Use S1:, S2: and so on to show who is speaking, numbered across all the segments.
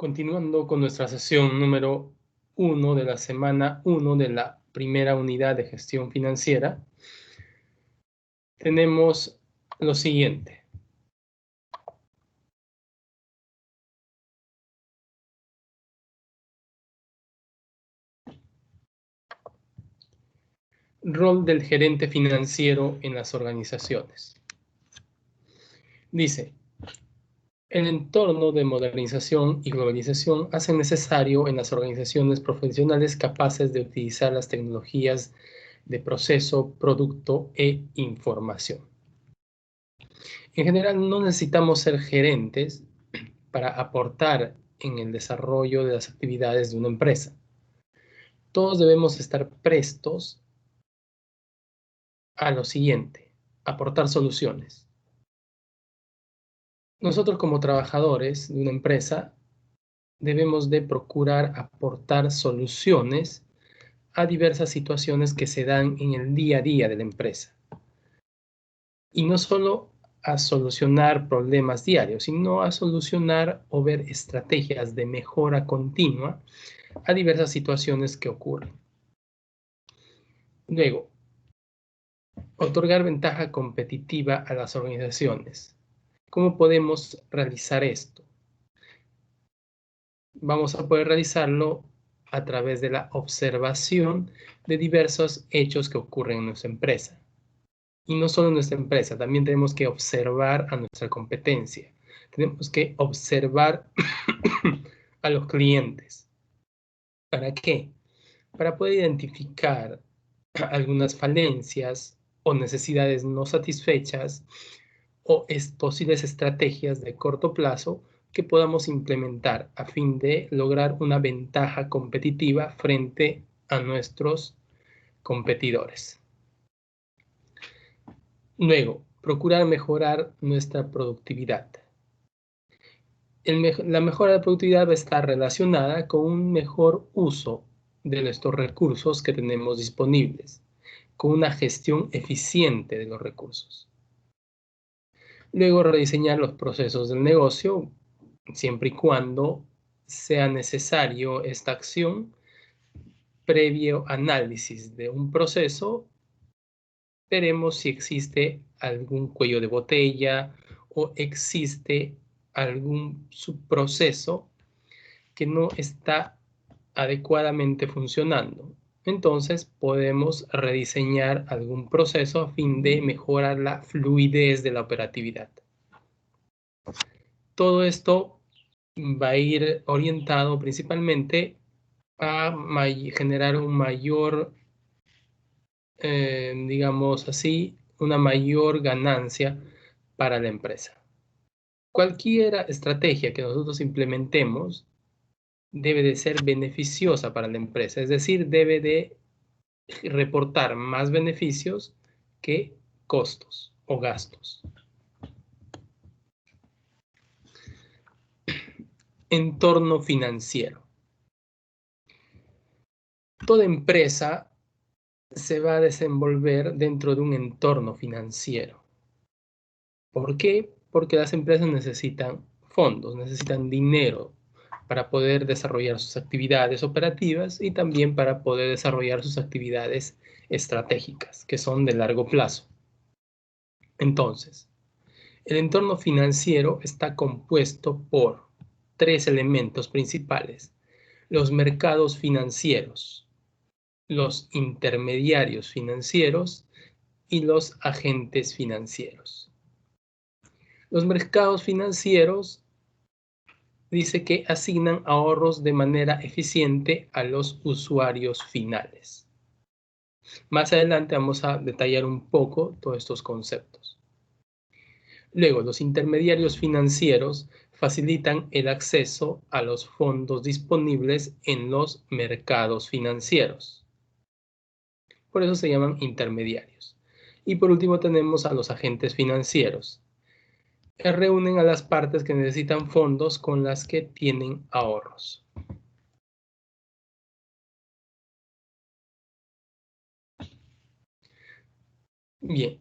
S1: Continuando con nuestra sesión número 1 de la semana 1 de la primera unidad de gestión financiera, tenemos lo siguiente. Rol del gerente financiero en las organizaciones. Dice, el entorno de modernización y globalización hace necesario en las organizaciones profesionales capaces de utilizar las tecnologías de proceso, producto e información. En general, no necesitamos ser gerentes para aportar en el desarrollo de las actividades de una empresa. Todos debemos estar prestos a lo siguiente, aportar soluciones. Nosotros como trabajadores de una empresa debemos de procurar aportar soluciones a diversas situaciones que se dan en el día a día de la empresa. Y no solo a solucionar problemas diarios, sino a solucionar o ver estrategias de mejora continua a diversas situaciones que ocurren. Luego, otorgar ventaja competitiva a las organizaciones. ¿Cómo podemos realizar esto? Vamos a poder realizarlo a través de la observación de diversos hechos que ocurren en nuestra empresa. Y no solo en nuestra empresa, también tenemos que observar a nuestra competencia. Tenemos que observar a los clientes. ¿Para qué? Para poder identificar algunas falencias o necesidades no satisfechas o posibles estrategias de corto plazo que podamos implementar a fin de lograr una ventaja competitiva frente a nuestros competidores. Luego, procurar mejorar nuestra productividad. La mejora de productividad va a estar relacionada con un mejor uso de estos recursos que tenemos disponibles, con una gestión eficiente de los recursos. Luego, rediseñar los procesos del negocio, siempre y cuando sea necesario esta acción. Previo análisis de un proceso, veremos si existe algún cuello de botella o existe algún subproceso que no está adecuadamente funcionando. Entonces podemos rediseñar algún proceso a fin de mejorar la fluidez de la operatividad. Todo esto va a ir orientado principalmente a generar un mayor, digamos así, una mayor ganancia para la empresa. Cualquier estrategia que nosotros implementemos debe de ser beneficiosa para la empresa, es decir, debe de reportar más beneficios que costos o gastos. Entorno financiero. Toda empresa se va a desenvolver dentro de un entorno financiero. ¿Por qué? Porque las empresas necesitan fondos, necesitan dinero para poder desarrollar sus actividades operativas y también para poder desarrollar sus actividades estratégicas, que son de largo plazo. Entonces, el entorno financiero está compuesto por 3 elementos principales: los mercados financieros, los intermediarios financieros y los agentes financieros. Los mercados financieros dice que asignan ahorros de manera eficiente a los usuarios finales. Más adelante vamos a detallar un poco todos estos conceptos. Luego, los intermediarios financieros facilitan el acceso a los fondos disponibles en los mercados financieros. Por eso se llaman intermediarios. Y por último tenemos a los agentes financieros, que reúnen a las partes que necesitan fondos con las que tienen ahorros. Bien,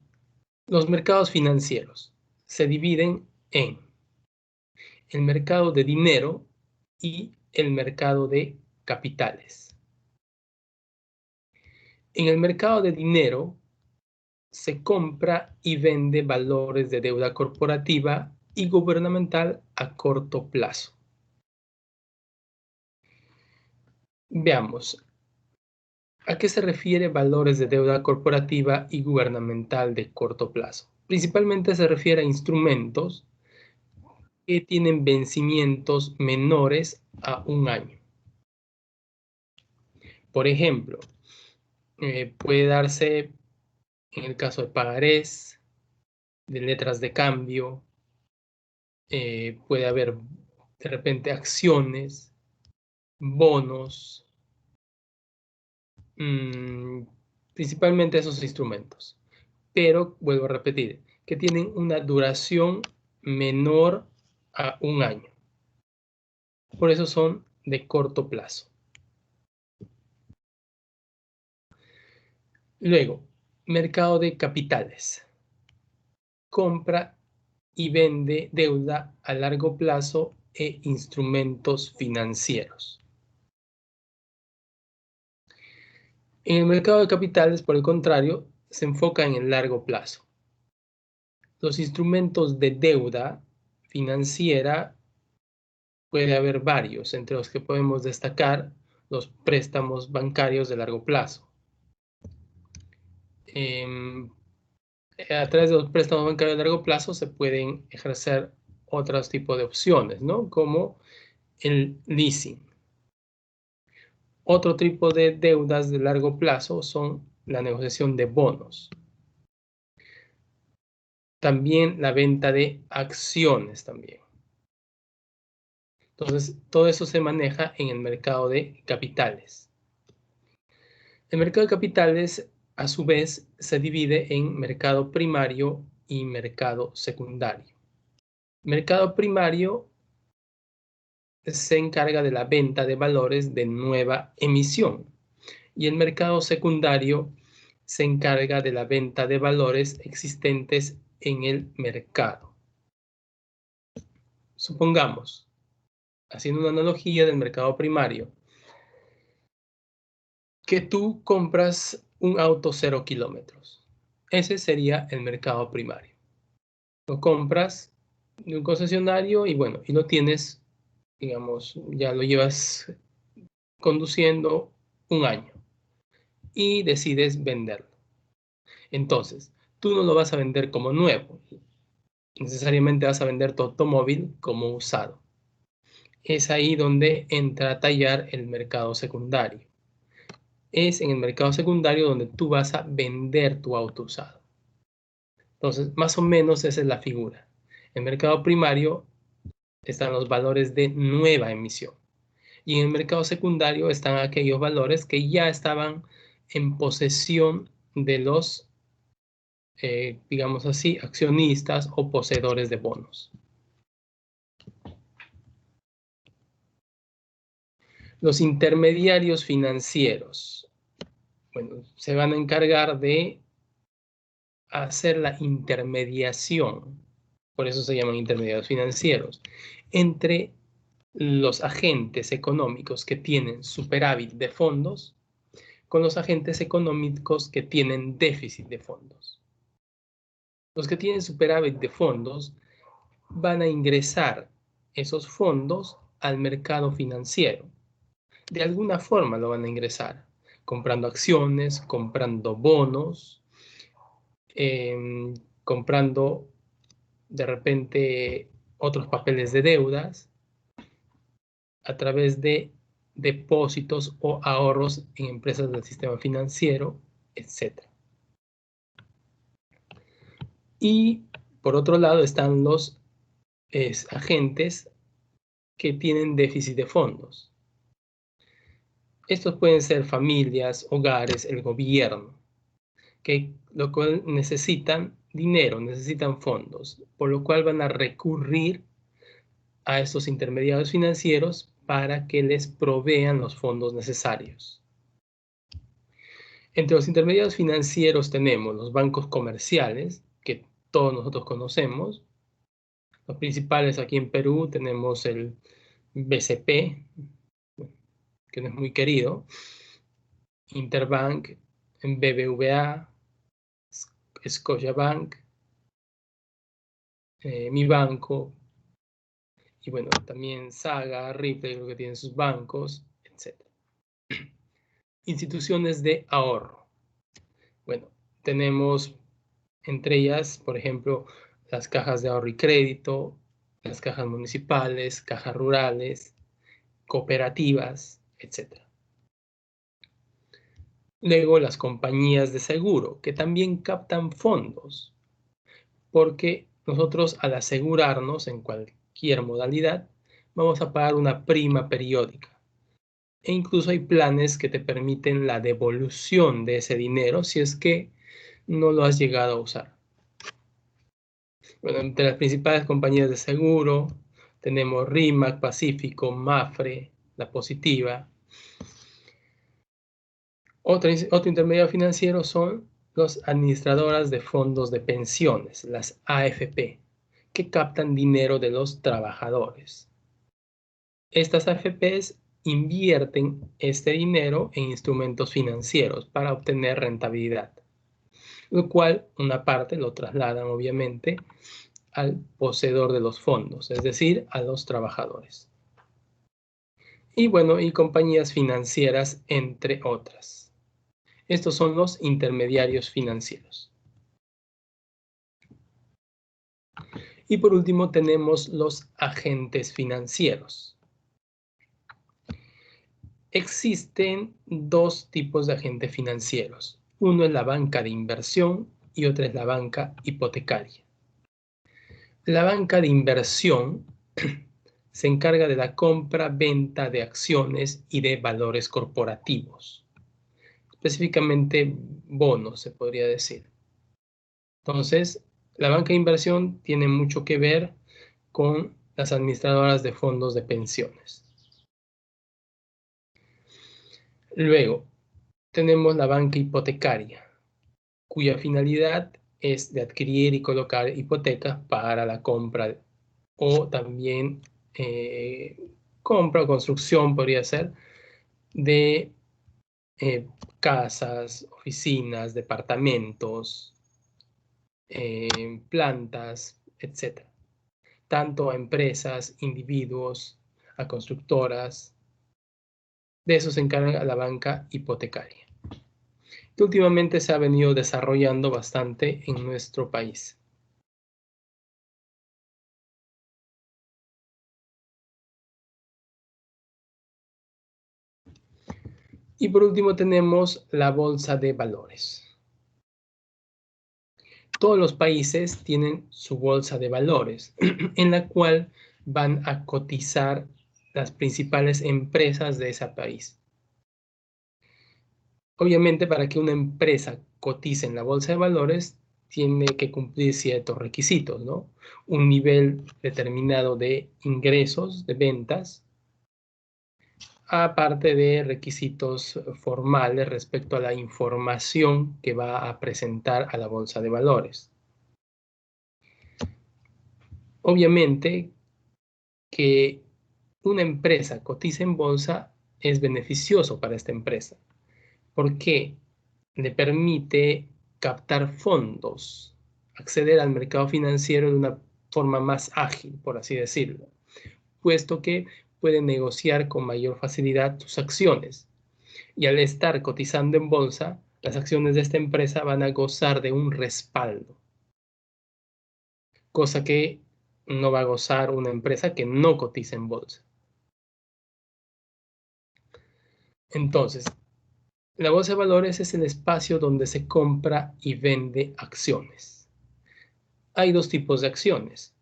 S1: los mercados financieros se dividen en el mercado de dinero y el mercado de capitales. En el mercado de dinero se compra y vende valores de deuda corporativa y gubernamental a corto plazo. Veamos, ¿a qué se refiere valores de deuda corporativa y gubernamental de corto plazo? Principalmente se refiere a instrumentos que tienen vencimientos menores a un año. Por ejemplo, puede darse en el caso de pagarés, de letras de cambio, puede haber de repente acciones, bonos, principalmente esos instrumentos. Pero, vuelvo a repetir, que tienen una duración menor a un año. Por eso son de corto plazo. Luego, mercado de capitales. Compra y vende deuda a largo plazo e instrumentos financieros. En el mercado de capitales, por el contrario, se enfoca en el largo plazo. Los instrumentos de deuda financiera puede haber varios, entre los que podemos destacar los préstamos bancarios de largo plazo. A través de los préstamos bancarios de largo plazo se pueden ejercer otros tipos de opciones, ¿no? Como el leasing. Otro tipo de deudas de largo plazo son la negociación de bonos. También la venta de acciones también. Entonces, todo eso se maneja en el mercado de capitales. El mercado de capitales, a su vez, se divide en mercado primario y mercado secundario. Mercado primario se encarga de la venta de valores de nueva emisión y el mercado secundario se encarga de la venta de valores existentes en el mercado. Supongamos, haciendo una analogía del mercado primario, que tú compras un auto 0 kilómetros. Ese sería el mercado primario. Lo compras de un concesionario y bueno, y lo tienes, digamos, ya lo llevas conduciendo un año y decides venderlo. Entonces, tú no lo vas a vender como nuevo, necesariamente vas a vender tu automóvil como usado. Es ahí donde entra a tallar el mercado secundario. Es en el mercado secundario donde tú vas a vender tu auto usado. Entonces, más o menos esa es la figura. En el mercado primario están los valores de nueva emisión. Y en el mercado secundario están aquellos valores que ya estaban en posesión de los, digamos así, accionistas o poseedores de bonos. Los intermediarios financieros, bueno, se van a encargar de hacer la intermediación, por eso se llaman intermediarios financieros, entre los agentes económicos que tienen superávit de fondos con los agentes económicos que tienen déficit de fondos. Los que tienen superávit de fondos van a ingresar esos fondos al mercado financiero. De alguna forma lo van a ingresar, comprando acciones, comprando bonos, comprando de repente otros papeles de deudas a través de depósitos o ahorros en empresas del sistema financiero, etc. Y por otro lado están los agentes que tienen déficit de fondos. Estos pueden ser familias, hogares, el gobierno, que lo cual necesitan dinero, necesitan fondos, por lo cual van a recurrir a estos intermediarios financieros para que les provean los fondos necesarios. Entre los intermediarios financieros tenemos los bancos comerciales, que todos nosotros conocemos. Los principales aquí en Perú tenemos el BCP, que no es muy querido, Interbank, BBVA, Scotiabank, Mi Banco, y bueno, también Saga, Ripley, creo que tienen sus bancos, etc. Instituciones de ahorro. Bueno, tenemos entre ellas, por ejemplo, las cajas de ahorro y crédito, las cajas municipales, cajas rurales, cooperativas, etc. Luego, las compañías de seguro, que también captan fondos, porque nosotros al asegurarnos en cualquier modalidad, vamos a pagar una prima periódica. E incluso hay planes que te permiten la devolución de ese dinero si es que no lo has llegado a usar. Bueno, entre las principales compañías de seguro tenemos RIMAC, Pacífico, Mafre, La Positiva. Otro intermediario financiero son las administradoras de fondos de pensiones, las AFP, que captan dinero de los trabajadores. Estas AFPs invierten este dinero en instrumentos financieros para obtener rentabilidad, lo cual una parte lo trasladan obviamente al poseedor de los fondos, es decir, a los trabajadores. Y bueno, y compañías financieras, entre otras. Estos son los intermediarios financieros. Y por último tenemos los agentes financieros. Existen dos tipos de agentes financieros. Uno es la banca de inversión y otra es la banca hipotecaria. La banca de inversión se encarga de la compra, venta de acciones y de valores corporativos, específicamente bonos, se podría decir. Entonces, la banca de inversión tiene mucho que ver con las administradoras de fondos de pensiones. Luego, tenemos la banca hipotecaria, cuya finalidad es de adquirir y colocar hipotecas para la compra o también compra o construcción, podría ser, de casas, oficinas, departamentos, plantas, etc. Tanto a empresas, individuos, a constructoras. De eso se encarga la banca hipotecaria, que últimamente se ha venido desarrollando bastante en nuestro país. Y por último tenemos la bolsa de valores. Todos los países tienen su bolsa de valores, en la cual van a cotizar las principales empresas de ese país. Obviamente, para que una empresa cotice en la bolsa de valores, tiene que cumplir ciertos requisitos, ¿no? Un nivel determinado de ingresos, de ventas, aparte de requisitos formales respecto a la información que va a presentar a la bolsa de valores. Obviamente que una empresa cotice en bolsa es beneficioso para esta empresa, porque le permite captar fondos, acceder al mercado financiero de una forma más ágil, por así decirlo, puesto que puede negociar con mayor facilidad sus acciones. Y al estar cotizando en bolsa, las acciones de esta empresa van a gozar de un respaldo, cosa que no va a gozar una empresa que no cotiza en bolsa. Entonces, la bolsa de valores es el espacio donde se compra y vende acciones. Hay dos tipos de acciones: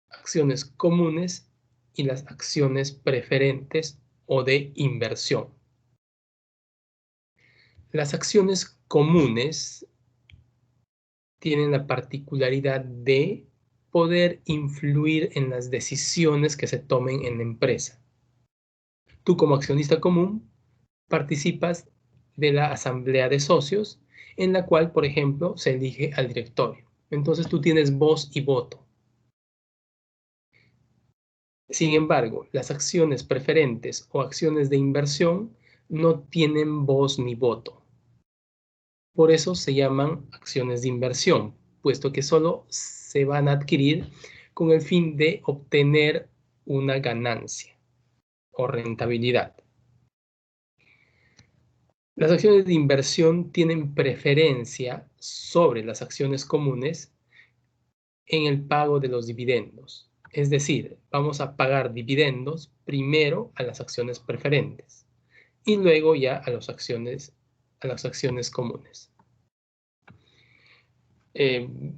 S1: acciones comunes y las acciones preferentes o de inversión. Las acciones comunes tienen la particularidad de poder influir en las decisiones que se tomen en la empresa. Tú, como accionista común, participas de la asamblea de socios, en la cual, por ejemplo, se elige al directorio. Entonces tú tienes voz y voto. Sin embargo, las acciones preferentes o acciones de inversión no tienen voz ni voto. Por eso se llaman acciones de inversión, puesto que solo se van a adquirir con el fin de obtener una ganancia o rentabilidad. Las acciones de inversión tienen preferencia sobre las acciones comunes en el pago de los dividendos. Es decir, vamos a pagar dividendos primero a las acciones preferentes y luego ya a las acciones comunes.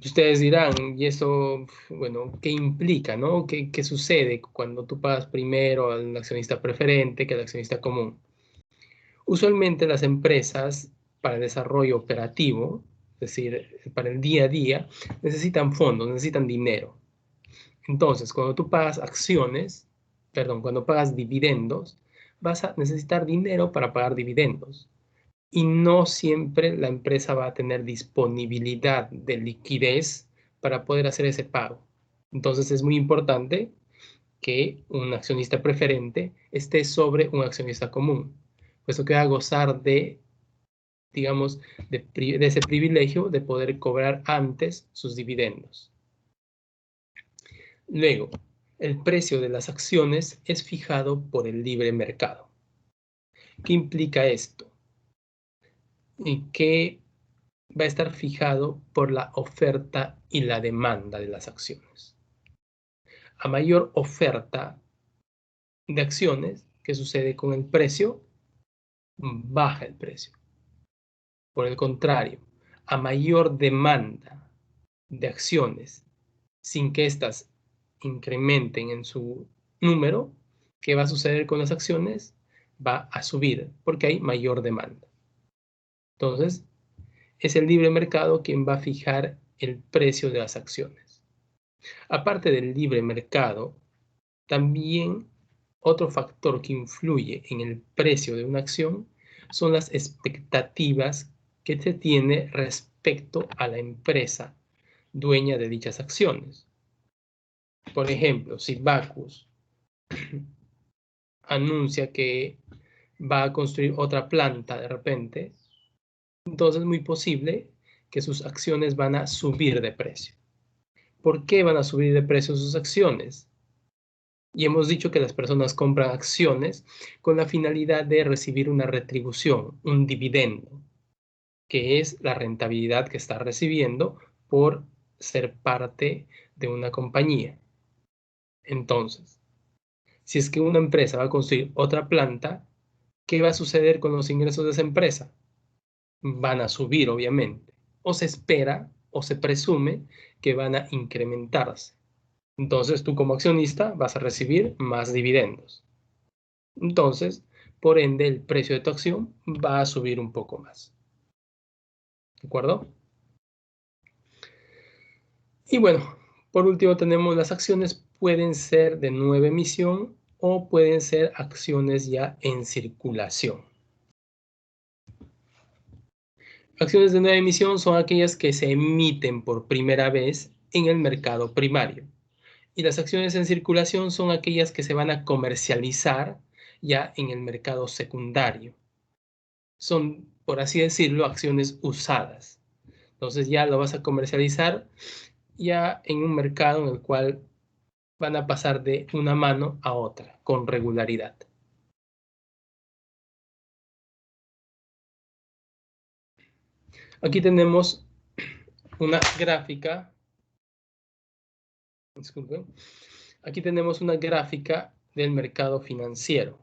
S1: Ustedes dirán, ¿y eso, bueno, qué implica, no? ¿Qué sucede cuando tú pagas primero al accionista preferente que al accionista común? Usualmente las empresas para el desarrollo operativo, es decir, para el día a día, necesitan fondos, necesitan dinero. Entonces, cuando tú pagas cuando pagas dividendos, vas a necesitar dinero para pagar dividendos. Y no siempre la empresa va a tener disponibilidad de liquidez para poder hacer ese pago. Entonces es muy importante que un accionista preferente esté sobre un accionista común, puesto que va a gozar de, digamos, de ese privilegio de poder cobrar antes sus dividendos. Luego, el precio de las acciones es fijado por el libre mercado. ¿Qué implica esto? Y que va a estar fijado por la oferta y la demanda de las acciones. A mayor oferta de acciones, ¿qué sucede con el precio? Baja el precio. Por el contrario, a mayor demanda de acciones, sin que éstas incrementen en su número, ¿qué va a suceder con las acciones? Va a subir porque hay mayor demanda. Entonces, es el libre mercado quien va a fijar el precio de las acciones. Aparte del libre mercado, también otro factor que influye en el precio de una acción son las expectativas que se tiene respecto a la empresa dueña de dichas acciones. Por ejemplo, si Bacus anuncia que va a construir otra planta de repente, entonces es muy posible que sus acciones van a subir de precio. ¿Por qué van a subir de precio sus acciones? Y hemos dicho que las personas compran acciones con la finalidad de recibir una retribución, un dividendo, que es la rentabilidad que está recibiendo por ser parte de una compañía. Entonces, si es que una empresa va a construir otra planta, ¿qué va a suceder con los ingresos de esa empresa? Van a subir, obviamente. O se espera o se presume que van a incrementarse. Entonces, tú como accionista vas a recibir más dividendos. Entonces, por ende, el precio de tu acción va a subir un poco más. ¿De acuerdo? Y bueno, por último tenemos las acciones pueden ser de nueva emisión o pueden ser acciones ya en circulación. Acciones de nueva emisión son aquellas que se emiten por primera vez en el mercado primario. Y las acciones en circulación son aquellas que se van a comercializar ya en el mercado secundario. Son, por así decirlo, acciones usadas. Entonces ya lo vas a comercializar ya en un mercado en el cual van a pasar de una mano a otra con regularidad. Aquí tenemos una gráfica, disculpen, aquí tenemos una gráfica del mercado financiero.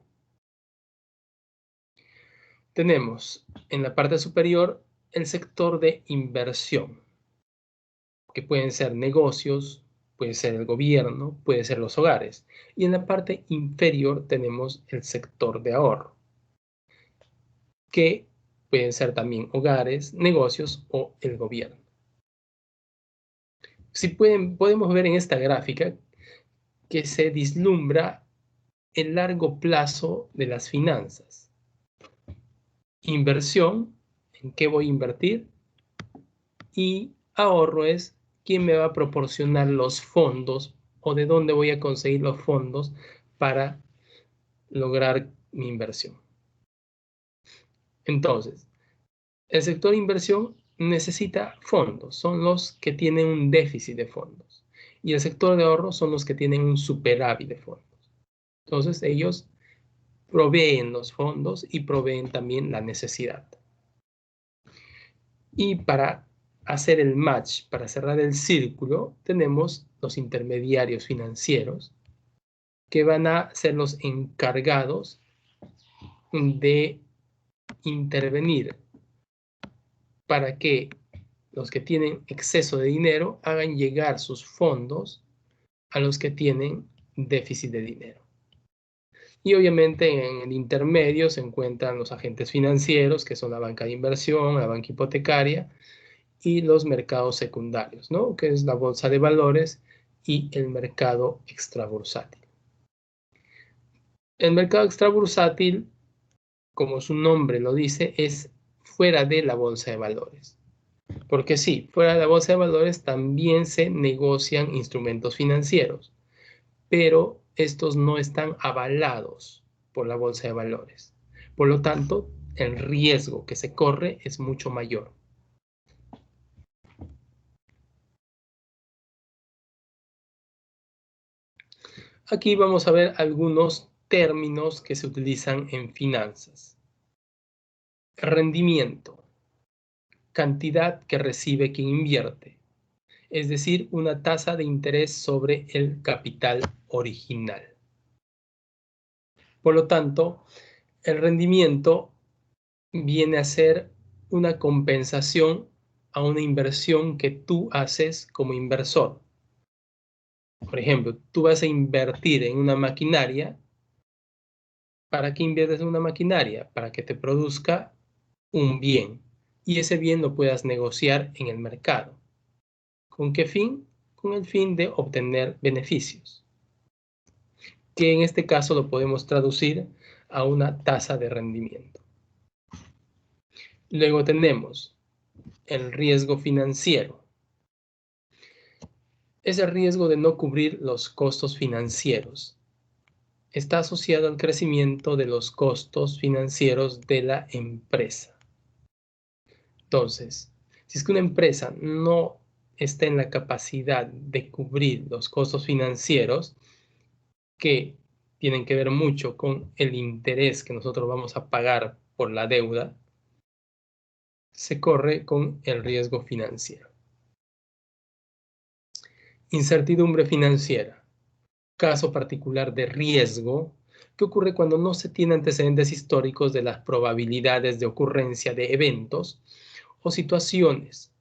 S1: Tenemos en la parte superior el sector de inversión, que pueden ser negocios, puede ser el gobierno, puede ser los hogares. Y en la parte inferior tenemos el sector de ahorro, que pueden ser también hogares, negocios o el gobierno. Si podemos ver en esta gráfica que se vislumbra el largo plazo de las finanzas. Inversión, ¿en qué voy a invertir? Y ahorro es quién me va a proporcionar los fondos o de dónde voy a conseguir los fondos para lograr mi inversión. Entonces, el sector inversión necesita fondos, son los que tienen un déficit de fondos. Y el sector de ahorro son los que tienen un superávit de fondos. Entonces, ellos proveen los fondos y proveen también la necesidad. Y para hacer el match, para cerrar el círculo, tenemos los intermediarios financieros que van a ser los encargados de intervenir para que los que tienen exceso de dinero hagan llegar sus fondos a los que tienen déficit de dinero. Y obviamente en el intermedio se encuentran los agentes financieros, que son la banca de inversión, la banca hipotecaria y los mercados secundarios, ¿no? Que es la bolsa de valores y el mercado extrabursátil. El mercado extrabursátil, como su nombre lo dice, es fuera de la bolsa de valores. Porque sí, fuera de la bolsa de valores también se negocian instrumentos financieros, pero estos no están avalados por la bolsa de valores. Por lo tanto, el riesgo que se corre es mucho mayor. Aquí vamos a ver algunos términos que se utilizan en finanzas. Rendimiento, cantidad que recibe quien invierte, es decir, una tasa de interés sobre el capital original. Por lo tanto, el rendimiento viene a ser una compensación a una inversión que tú haces como inversor. Por ejemplo, tú vas a invertir en una maquinaria. ¿Para qué inviertes en una maquinaria? Para que te produzca un bien y ese bien lo puedas negociar en el mercado. ¿Con qué fin? Con el fin de obtener beneficios, que en este caso lo podemos traducir a una tasa de rendimiento. Luego tenemos el riesgo financiero. Es el riesgo de no cubrir los costos financieros. Está asociado al crecimiento de los costos financieros de la empresa. Entonces, si es que una empresa no está en la capacidad de cubrir los costos financieros, que tienen que ver mucho con el interés que nosotros vamos a pagar por la deuda, se corre con el riesgo financiero. Incertidumbre financiera, caso particular de riesgo que ocurre cuando no se tiene antecedentes históricos de las probabilidades de ocurrencia de eventos o situaciones.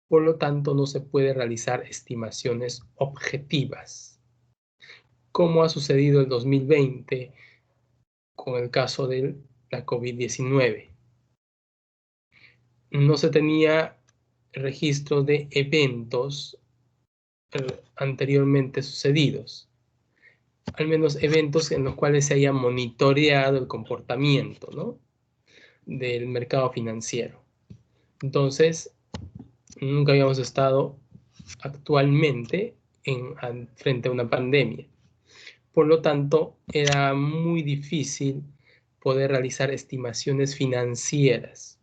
S1: Por lo tanto, no se puede realizar estimaciones objetivas, como ha sucedido en 2020 con el caso de la COVID-19. No se tenía registro de eventos anteriormente sucedidos, al menos eventos en los cuales se haya monitoreado el comportamiento, ¿no?, del mercado financiero. Entonces, nunca habíamos estado actualmente frente a una pandemia. Por lo tanto, era muy difícil poder realizar estimaciones financieras.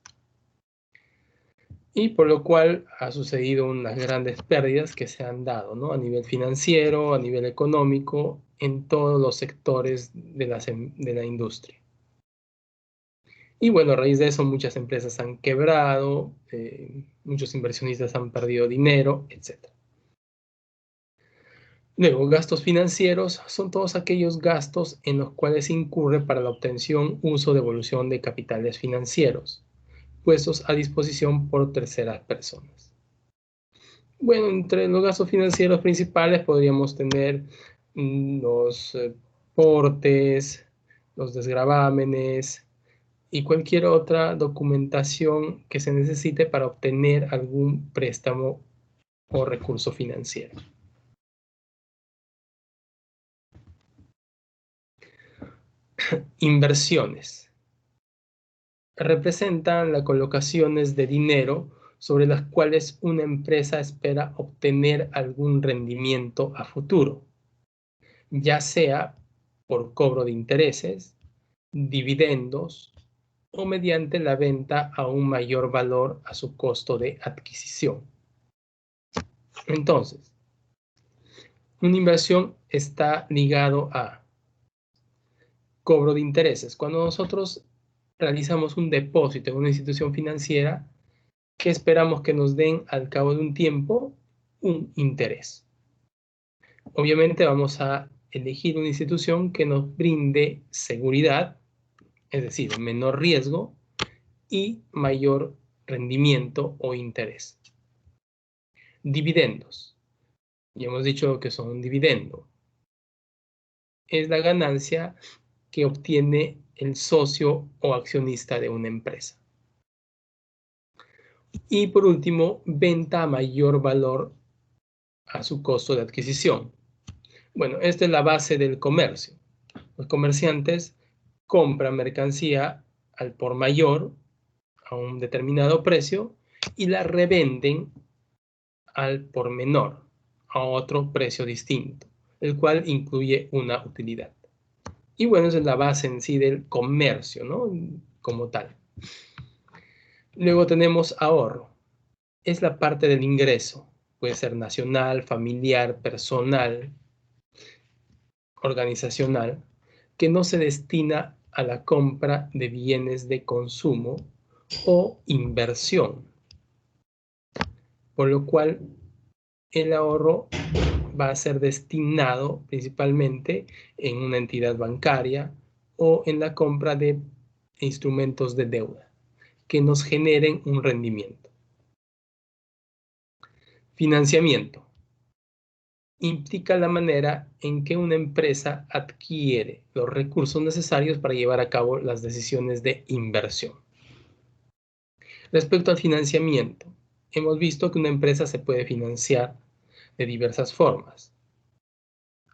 S1: Y por lo cual ha sucedido unas grandes pérdidas que se han dado, ¿no?, a nivel financiero, a nivel económico, en todos los sectores de la industria. Y bueno, a raíz de eso muchas empresas han quebrado, muchos inversionistas han perdido dinero, etc. Luego, gastos financieros son todos aquellos gastos en los cuales se incurre para la obtención, uso, devolución de capitales financieros, puestos a disposición por terceras personas. Bueno, entre los gastos financieros principales podríamos tener los portes, los desgravámenes y cualquier otra documentación que se necesite para obtener algún préstamo o recurso financiero. Inversiones. Representan las colocaciones de dinero sobre las cuales una empresa espera obtener algún rendimiento a futuro. ya sea por cobro de intereses, dividendos o mediante la venta a un mayor valor a su costo de adquisición. Entonces, una inversión está ligado a cobro de intereses. Cuando nosotros realizamos un depósito en una institución financiera, ¿qué esperamos que nos den al cabo de un tiempo? Un interés. Obviamente vamos a elegir una institución que nos brinde seguridad, es decir, menor riesgo y mayor rendimiento o interés. Dividendos. Ya hemos dicho que son un dividendo. Es la ganancia que obtiene el socio o accionista de una empresa. Y por último, venta a mayor valor a su costo de adquisición. Bueno, esta es la base del comercio. Los comerciantes compran mercancía al por mayor a un determinado precio y la revenden al por menor a otro precio distinto, el cual incluye una utilidad. Y bueno, esa es la base en sí del comercio, ¿no? Como tal. Luego tenemos ahorro. Es la parte del ingreso. Puede ser nacional, familiar, personal, organizacional, que no se destina a la compra de bienes de consumo o inversión, por lo cual el ahorro va a ser destinado principalmente en una entidad bancaria o en la compra de instrumentos de deuda que nos generen un rendimiento. Financiamiento. Implica la manera en que una empresa adquiere los recursos necesarios para llevar a cabo las decisiones de inversión. Respecto al financiamiento, hemos visto que una empresa se puede financiar de diversas formas,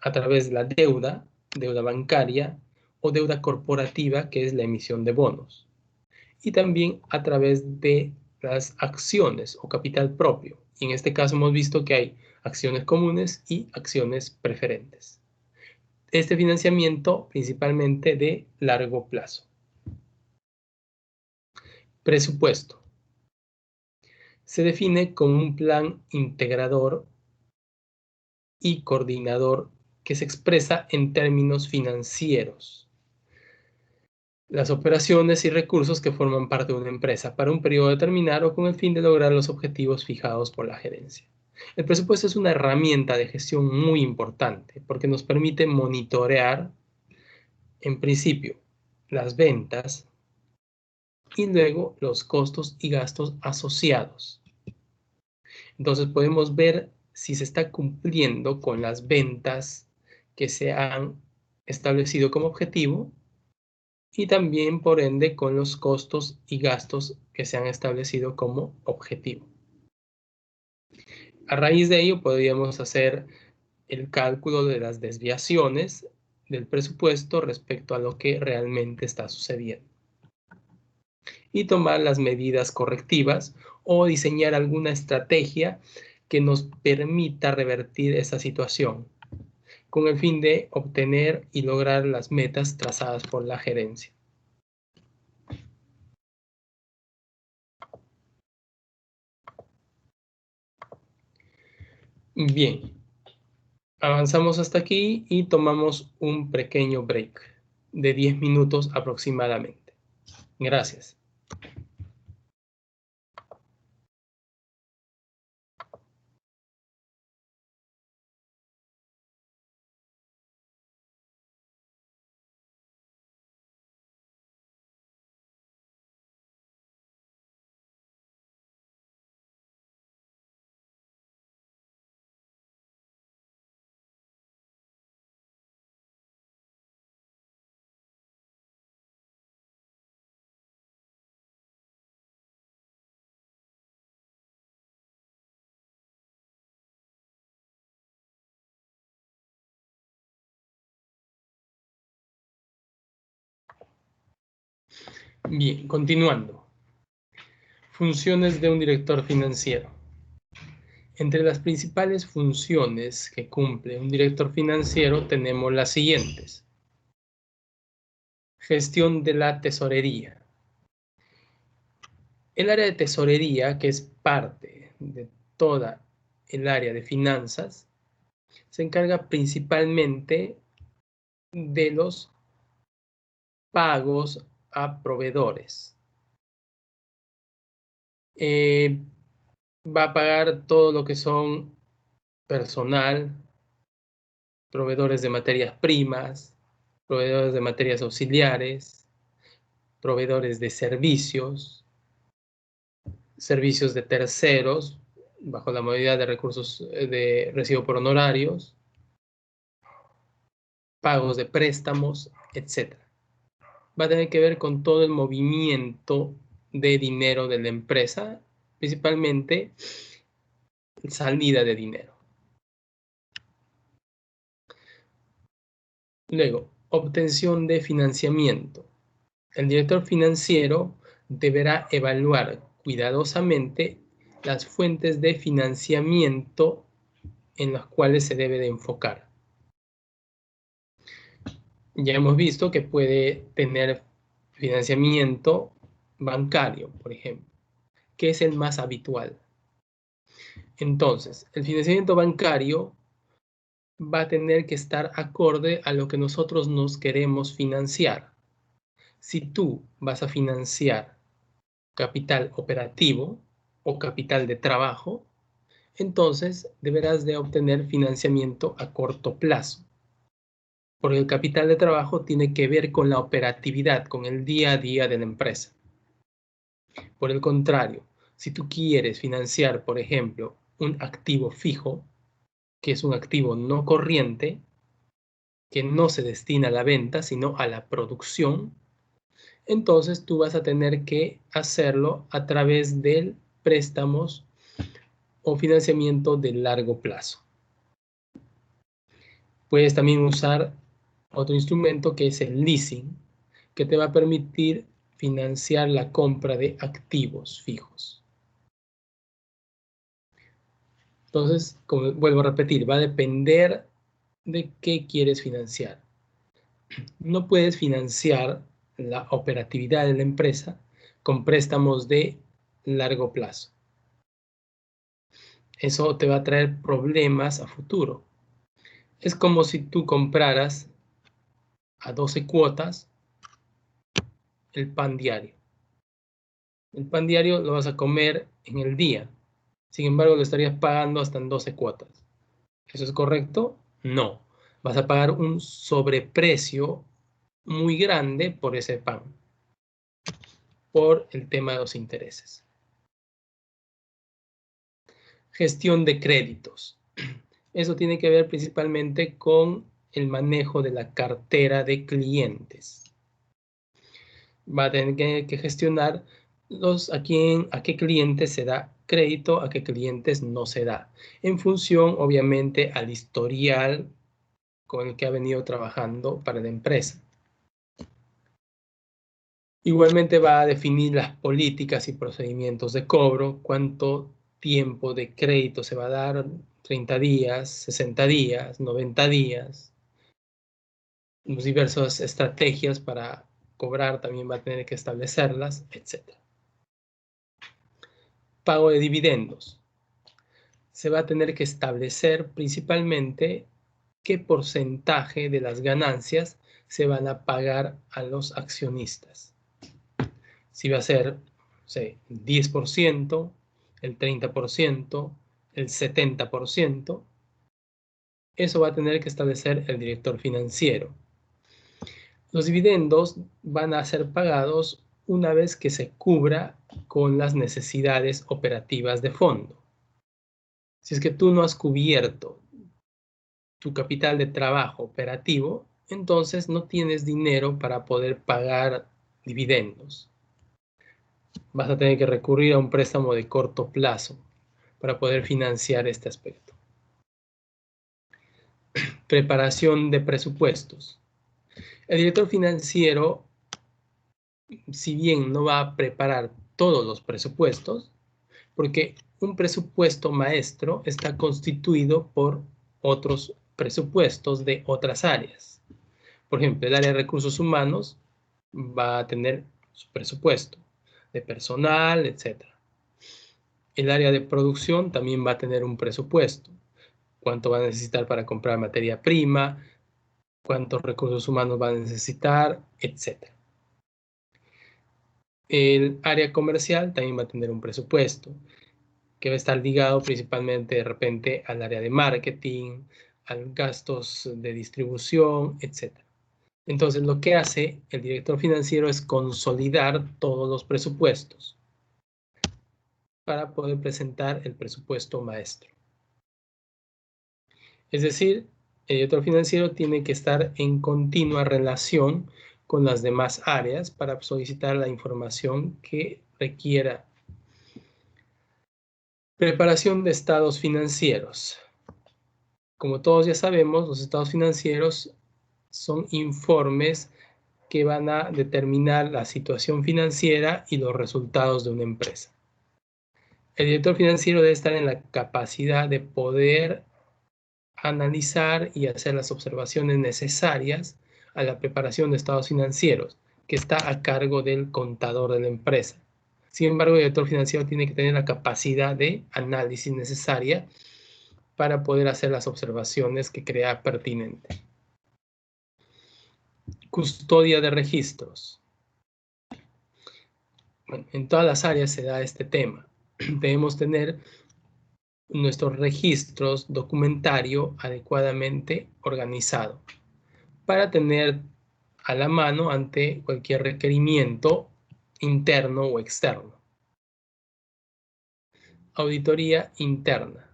S1: a través de la deuda, deuda bancaria o deuda corporativa, que es la emisión de bonos, y también a través de las acciones o capital propio. Y en este caso hemos visto que hay acciones comunes y acciones preferentes. Este financiamiento principalmente de largo plazo. Presupuesto. Se define como un plan integrador y coordinador que se expresa en términos financieros. Las operaciones y recursos que forman parte de una empresa para un periodo determinado con el fin de lograr los objetivos fijados por la gerencia. El presupuesto es una herramienta de gestión muy importante porque nos permite monitorear, en principio, las ventas y luego los costos y gastos asociados. Entonces podemos ver si se está cumpliendo con las ventas que se han establecido como objetivo y también, por ende, con los costos y gastos que se han establecido como objetivo. A raíz de ello, podríamos hacer el cálculo de las desviaciones del presupuesto respecto a lo que realmente está sucediendo y tomar las medidas correctivas o diseñar alguna estrategia que nos permita revertir esa situación con el fin de obtener y lograr las metas trazadas por la gerencia. Bien, avanzamos hasta aquí y tomamos un pequeño break de 10 minutos aproximadamente. Gracias. Bien, continuando. Funciones de un director financiero. Entre las principales funciones que cumple un director financiero tenemos las siguientes. Gestión de la tesorería. El área de tesorería, que es parte de toda el área de finanzas, se encarga principalmente de los pagos a proveedores. Va a pagar todo lo que son personal, proveedores de materias primas, proveedores de materias auxiliares, proveedores de servicios, servicios de terceros, bajo la modalidad de recursos de recibo por honorarios, pagos de préstamos, etc. Va a tener que ver con todo el movimiento de dinero de la empresa, principalmente salida de dinero. Luego, obtención de financiamiento. El director financiero deberá evaluar cuidadosamente las fuentes de financiamiento en las cuales se debe de enfocar. Ya hemos visto que puede tener financiamiento bancario, por ejemplo, que es el más habitual. Entonces, el financiamiento bancario va a tener que estar acorde a lo que nosotros nos queremos financiar. Si tú vas a financiar capital operativo o capital de trabajo, entonces deberás de obtener financiamiento a corto plazo. Porque el capital de trabajo tiene que ver con la operatividad, con el día a día de la empresa. Por el contrario, si tú quieres financiar, por ejemplo, un activo fijo, que es un activo no corriente, que no se destina a la venta, sino a la producción, entonces tú vas a tener que hacerlo a través de préstamos o financiamiento de largo plazo. Puedes también usar otro instrumento que es el leasing, que te va a permitir financiar la compra de activos fijos. Entonces, como vuelvo a repetir, va a depender de qué quieres financiar. No puedes financiar la operatividad de la empresa con préstamos de largo plazo. Eso te va a traer problemas a futuro. Es como si tú compraras a 12 cuotas el pan diario. El pan diario lo vas a comer en el día. Sin embargo, lo estarías pagando hasta en 12 cuotas. ¿Eso es correcto? No. Vas a pagar un sobreprecio muy grande por ese pan, por el tema de los intereses. Gestión de créditos. Eso tiene que ver principalmente con el manejo de la cartera de clientes. Va a tener que gestionar a qué clientes se da crédito, a qué clientes no se da, en función, obviamente, al historial con el que ha venido trabajando para la empresa. Igualmente va a definir las políticas y procedimientos de cobro, cuánto tiempo de crédito se va a dar, 30 días, 60 días, 90 días, diversas estrategias para cobrar también va a tener que establecerlas, etc. Pago de dividendos. Se va a tener que establecer principalmente qué porcentaje de las ganancias se van a pagar a los accionistas. Si va a ser, no sé, el 10%, el 30%, el 70%, eso va a tener que establecer el director financiero. Los dividendos van a ser pagados una vez que se cubra con las necesidades operativas de fondo. Si es que tú no has cubierto tu capital de trabajo operativo, entonces no tienes dinero para poder pagar dividendos. Vas a tener que recurrir a un préstamo de corto plazo para poder financiar este aspecto. Preparación de presupuestos. El director financiero, si bien no va a preparar todos los presupuestos, porque un presupuesto maestro está constituido por otros presupuestos de otras áreas. Por ejemplo, el área de recursos humanos va a tener su presupuesto de personal, etc. El área de producción también va a tener un presupuesto. Cuánto va a necesitar para comprar materia prima, cuántos recursos humanos va a necesitar, etc. El área comercial también va a tener un presupuesto que va a estar ligado principalmente de repente al área de marketing, a gastos de distribución, etc. Entonces, lo que hace el director financiero es consolidar todos los presupuestos para poder presentar el presupuesto maestro. Es decir, el director financiero tiene que estar en continua relación con las demás áreas para solicitar la información que requiera. Preparación de estados financieros. Como todos ya sabemos, los estados financieros son informes que van a determinar la situación financiera y los resultados de una empresa. El director financiero debe estar en la capacidad de poder analizar y hacer las observaciones necesarias a la preparación de estados financieros, que está a cargo del contador de la empresa. Sin embargo, el director financiero tiene que tener la capacidad de análisis necesaria para poder hacer las observaciones que crea pertinente. Custodia de registros. Bueno, en todas las áreas se da este tema. Debemos tener nuestros registros documentario adecuadamente organizado para tener a la mano ante cualquier requerimiento interno o externo. Auditoría interna.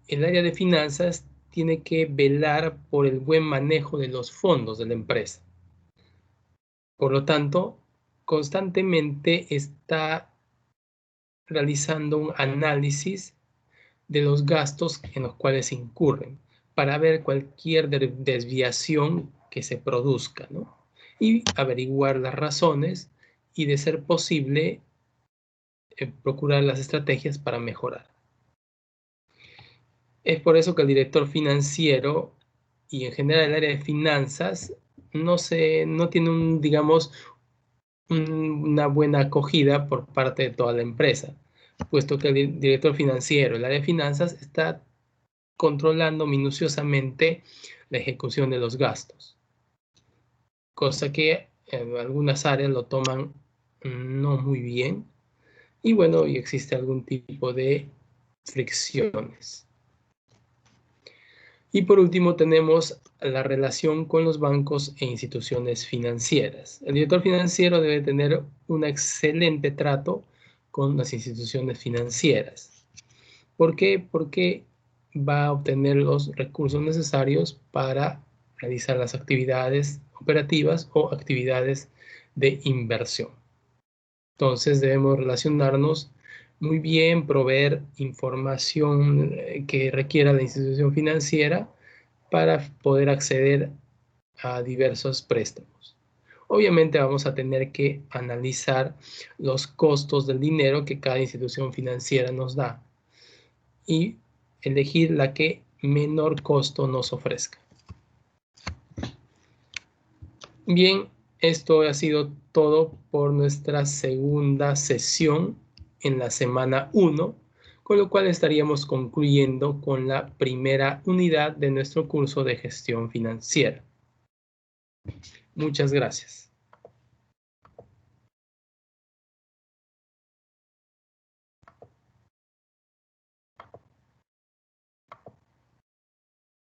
S1: El área de finanzas tiene que velar por el buen manejo de los fondos de la empresa. Por lo tanto, constantemente está realizando un análisis de los gastos en los cuales incurren para ver cualquier desviación que se produzca, ¿no? Y averiguar las razones y, de ser posible, procurar las estrategias para mejorar. Es por eso que el director financiero y en general el área de finanzas no tiene digamos, una buena acogida por parte de toda la empresa, puesto que el director financiero, el área de finanzas, está controlando minuciosamente la ejecución de los gastos, cosa que en algunas áreas lo toman no muy bien y bueno, y existe algún tipo de fricciones. Y por último tenemos la relación con los bancos e instituciones financieras. El director financiero debe tener un excelente trato con las instituciones financieras. ¿Por qué? Porque va a obtener los recursos necesarios para realizar las actividades operativas o actividades de inversión. Entonces debemos relacionarnos muy bien, proveer información que requiera la institución financiera para poder acceder a diversos préstamos. Obviamente vamos a tener que analizar los costos del dinero que cada institución financiera nos da y elegir la que menor costo nos ofrezca. Bien, esto ha sido todo por nuestra segunda sesión en la semana 1, con lo cual estaríamos concluyendo con la primera unidad de nuestro curso de gestión financiera. Muchas gracias.